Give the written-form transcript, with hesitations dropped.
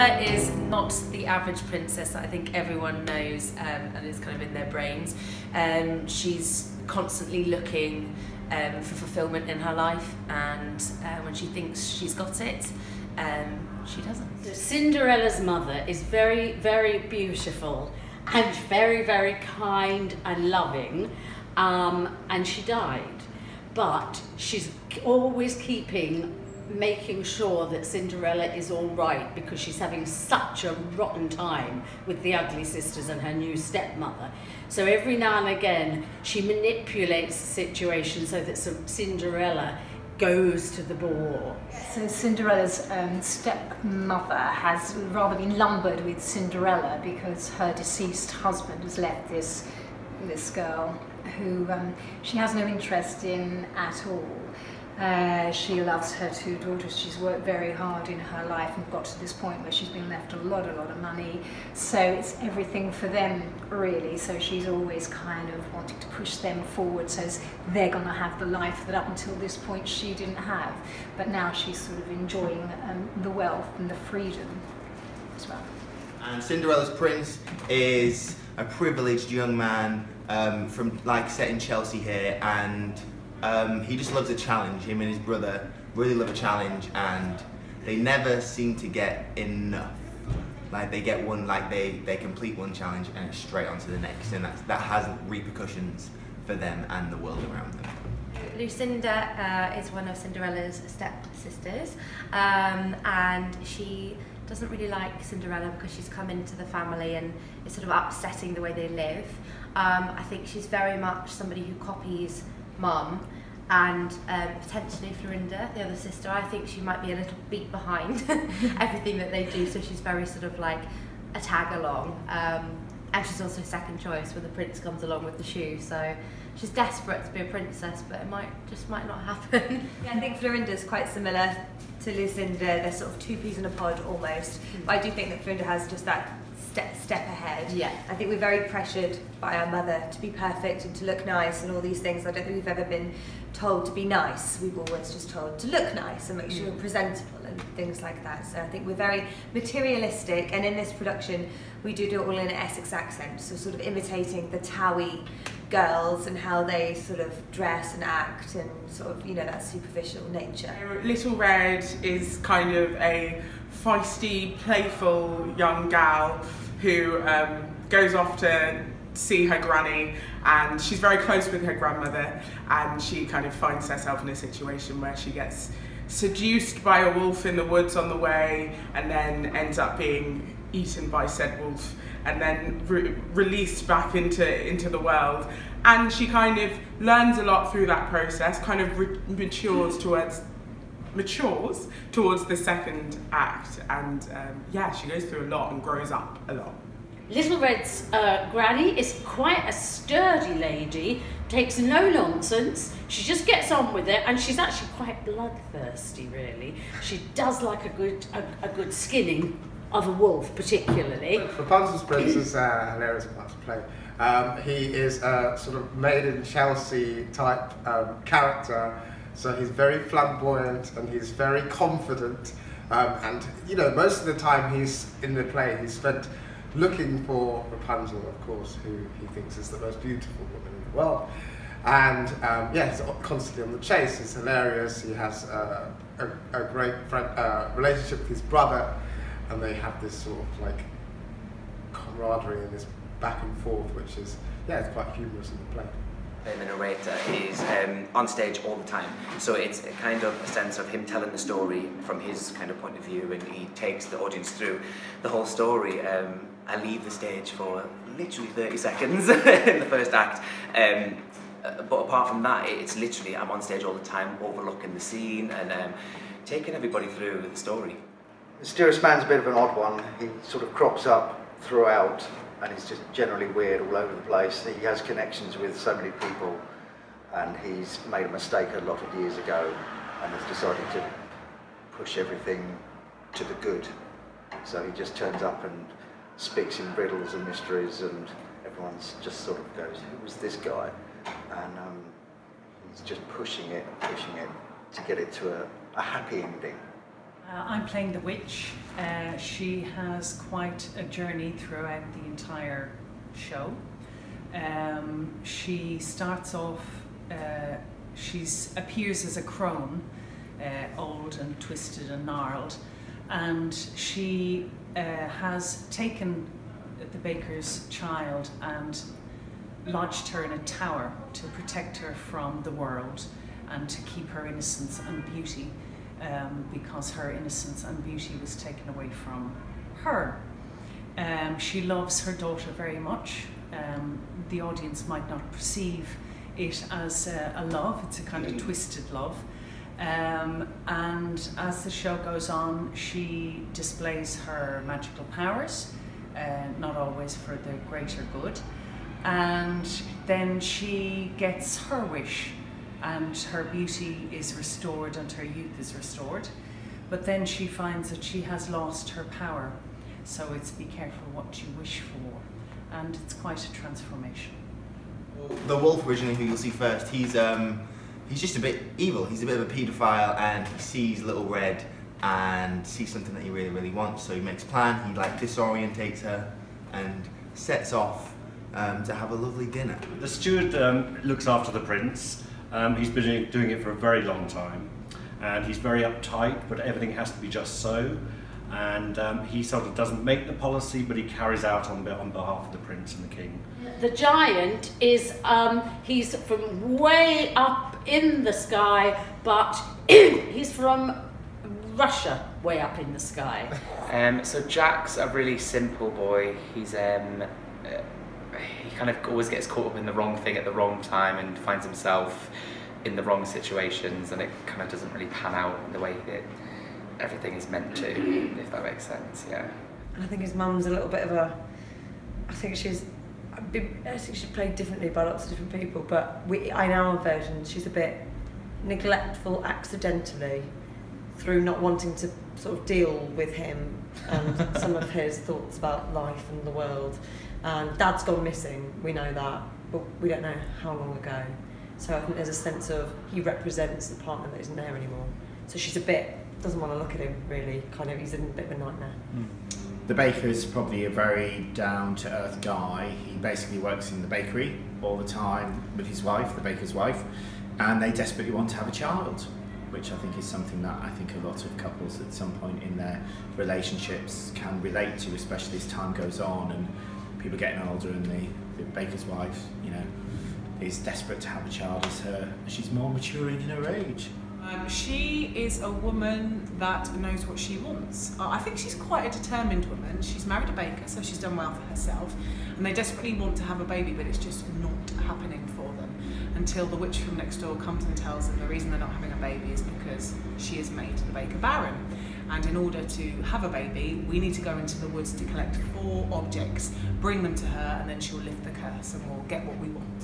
Cinderella is not the average princess that I think everyone knows and is kind of in their brains. She's constantly looking for fulfillment in her life, and when she thinks she's got it, she doesn't. So Cinderella's mother is very, very beautiful and very, very kind and loving, and she died. But she's always making sure that Cinderella is all right, because she's having such a rotten time with the ugly sisters and her new stepmother. So every now and again she manipulates the situation so that Cinderella goes to the ball. So Cinderella's stepmother has rather been lumbered with Cinderella because her deceased husband has left this girl who she has no interest in at all. She loves her two daughters. She's worked very hard in her life and got to this point where she's been left a lot of money. So it's everything for them, really. So she's always kind of wanting to push them forward, so they're going to have the life that up until this point she didn't have. But now she's sort of enjoying the wealth and the freedom as well. And Cinderella's prince is a privileged young man from set in Chelsea here, and he just loves a challenge. Him and his brother really love a challenge, and they never seem to get enough. Like they get one, they complete one challenge and it's straight on to the next, and that has repercussions for them and the world around them. Lucinda is one of Cinderella's stepsisters, and she doesn't really like Cinderella because she's come into the family and is sort of upsetting the way they live. I think she's very much somebody who copies Mum, and potentially Florinda, the other sister. I think she might be a little beat behind everything that they do, so she's very sort of like a tag along, and she's also second choice when the prince comes along with the shoe, so she's desperate to be a princess, but it might not happen. Yeah, I think Florinda's quite similar to Lucinda. They're sort of two peas in a pod almost, but I do think that Florinda has just that step ahead. Yeah. I think we're very pressured by our mother to be perfect and to look nice and all these things. I don't think we've ever been told to be nice. We've always just told to look nice and make sure you're presentable and things like that. So I think we're very materialistic, and in this production we do it all in an Essex accent, so sort of imitating the Towie girls and how they sort of dress and act and sort of, you know, that superficial nature. Little Red is kind of a feisty, playful young gal who goes off to see her granny, and she's very close with her grandmother, and she kind of finds herself in a situation where she gets seduced by a wolf in the woods on the way, and then ends up being eaten by said wolf, and then released back into the world. And she kind of learns a lot through that process, kind of matures towards the second act, and yeah, she goes through a lot and grows up a lot. Little Red's granny is quite a sturdy lady, takes no nonsense, she just gets on with it, and she's actually quite bloodthirsty, really. She does like a good skinning of a wolf, particularly. Rapunzel's prince is a hilarious part to play. He is a sort of made in Chelsea type character, so he's very flamboyant and he's very confident, and you know, most of the time he's in the play he's spent looking for Rapunzel, of course, who he thinks is the most beautiful woman in the world, and yeah, he's constantly on the chase. He's hilarious. He has a great relationship with his brother, and they have this sort of like camaraderie and this back and forth, which is, yeah, it's quite humorous in the play. The narrator is on stage all the time, so it's a kind of a sense of him telling the story from his kind of point of view, and he takes the audience through the whole story. I leave the stage for literally 30 seconds in the first act, but apart from that, it's literally, I'm on stage all the time, overlooking the scene and taking everybody through the story. The mysterious man's a bit of an odd one. He sort of crops up throughout, and he's just generally weird all over the place. He has connections with so many people, and he's made a mistake a lot of years ago and has decided to push everything to the good. So he just turns up and speaks in riddles and mysteries, and everyone's just sort of goes, who was this guy? And he's just pushing it to get it to a happy ending. I'm playing the witch. She has quite a journey throughout the entire show. She starts off, she appears as a crone, old and twisted and gnarled, and she has taken the baker's child and lodged her in a tower to protect her from the world and to keep her innocence and beauty, because her innocence and beauty was taken away from her. She loves her daughter very much. The audience might not perceive it as a love, it's a kind of twisted love. And as the show goes on, she displays her magical powers, not always for the greater good. And then she gets her wish, and her beauty is restored and her youth is restored. But then she finds that she has lost her power. So it's be careful what you wish for. And it's quite a transformation. The wolf, originally, who you'll see first, he's just a bit evil. He's a bit of a paedophile, and he sees Little Red and sees something that he really, really wants. So he makes a plan, he like disorientates her and sets off to have a lovely dinner. The steward looks after the prince. He's been doing it for a very long time, and he's very uptight, but everything has to be just so. And he sort of doesn't make the policy, but he carries out on behalf of the prince and the king. The giant is, he's from way up in the sky, but he's from Russia, way up in the sky. So Jack's a really simple boy. He's he kind of always gets caught up in the wrong thing at the wrong time and finds himself in the wrong situations, and it kind of doesn't really pan out in the way that everything is meant to, if that makes sense, yeah. And I think his mum's a little bit of a, I think she's played differently by lots of different people, but in our version she's a bit neglectful accidentally through not wanting to sort of deal with him and some of his thoughts about life and the world. And Dad's gone missing, we know that, but we don't know how long ago. So I think there's a sense of he represents the partner that isn't there anymore. So she's a bit, doesn't want to look at him really, kind of, he's in a bit of a nightmare. The baker is probably a very down-to-earth guy. He basically works in the bakery all the time with his wife, the baker's wife, and they desperately want to have a child, which I think is something that I think a lot of couples at some point in their relationships can relate to, especially as time goes on and people getting older, and the baker's wife, you know, is desperate to have a child as she's more maturing in her age. She is a woman that knows what she wants. I think she's quite a determined woman. She's married a baker, so she's done well for herself, and they desperately want to have a baby, but it's just not happening for them until the witch from next door comes and tells them the reason they're not having a baby is because she has made the baker barren. And in order to have a baby, we need to go into the woods to collect 4 objects, bring them to her, and then she'll lift the curse and we'll get what we want.